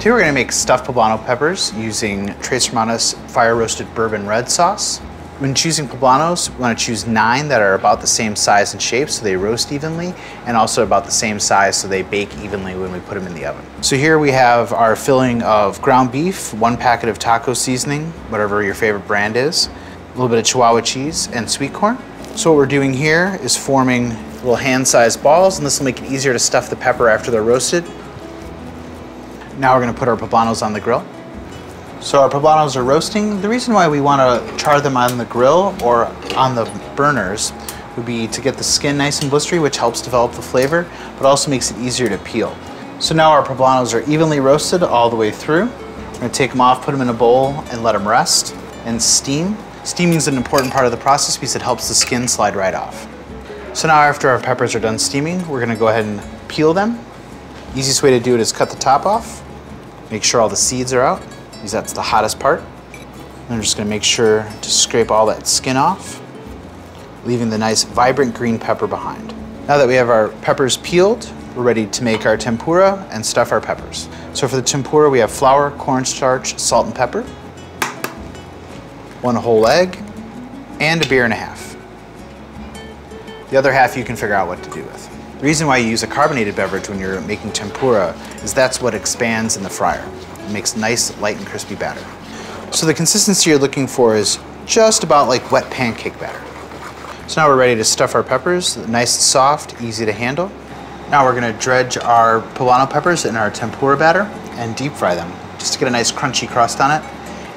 Today we're going to make stuffed poblano peppers using Tres Hermanas fire roasted bourbon red sauce. When choosing poblanos, we want to choose 9 that are about the same size and shape so they roast evenly, and also about the same size so they bake evenly when we put them in the oven. So here we have our filling of ground beef, 1 packet of taco seasoning, whatever your favorite brand is, a little bit of Chihuahua cheese, and sweet corn. So what we're doing here is forming little hand-sized balls, and this will make it easier to stuff the pepper after they're roasted. Now we're going to put our poblanos on the grill. So our poblanos are roasting. The reason why we want to char them on the grill or on the burners would be to get the skin nice and blistery, which helps develop the flavor, but also makes it easier to peel. So now our poblanos are evenly roasted all the way through. We're going to take them off, put them in a bowl, and let them rest and steam. Steaming is an important part of the process because it helps the skin slide right off. So now after our peppers are done steaming, we're going to go ahead and peel them. Easiest way to do it is cut the top off. Make sure all the seeds are out, because that's the hottest part. And I'm just going to make sure to scrape all that skin off, leaving the nice vibrant green pepper behind. Now that we have our peppers peeled, we're ready to make our tempura and stuff our peppers. So for the tempura, we have flour, cornstarch, salt and pepper, 1 whole egg, and a beer and a half. The other half you can figure out what to do with. The reason why you use a carbonated beverage when you're making tempura is that's what expands in the fryer. It makes nice, light and crispy batter. So the consistency you're looking for is just about like wet pancake batter. So now we're ready to stuff our peppers, nice and soft, easy to handle. Now we're going to dredge our poblano peppers in our tempura batter and deep fry them, just to get a nice crunchy crust on it.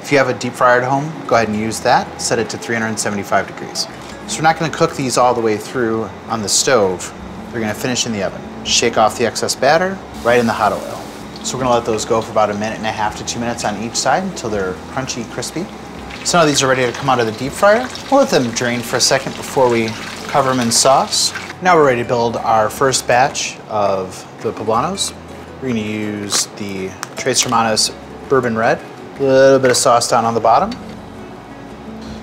If you have a deep fryer at home, go ahead and use that. Set it to 375 degrees. So we're not going to cook these all the way through on the stove. We're going to finish in the oven. Shake off the excess batter right in the hot oil. So we're going to let those go for about 1.5 to 2 minutes on each side until they're crunchy, crispy. So now these are ready to come out of the deep fryer. We'll let them drain for a second before we cover them in sauce. Now we're ready to build our first batch of the poblanos. We're going to use the Tres Hermanas bourbon red, a little bit of sauce down on the bottom.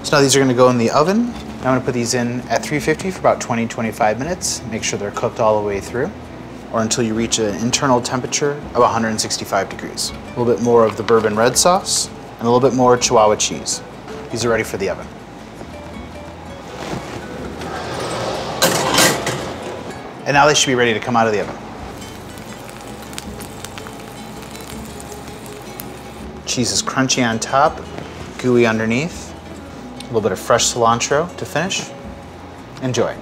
So now these are going to go in the oven. I'm going to put these in at 350 for about 20-25 minutes. Make sure they're cooked all the way through, or until you reach an internal temperature of 165 degrees. A little bit more of the bourbon red sauce, and a little bit more Chihuahua cheese. These are ready for the oven. And now they should be ready to come out of the oven. Cheese is crunchy on top, gooey underneath. A little bit of fresh cilantro to finish. Enjoy.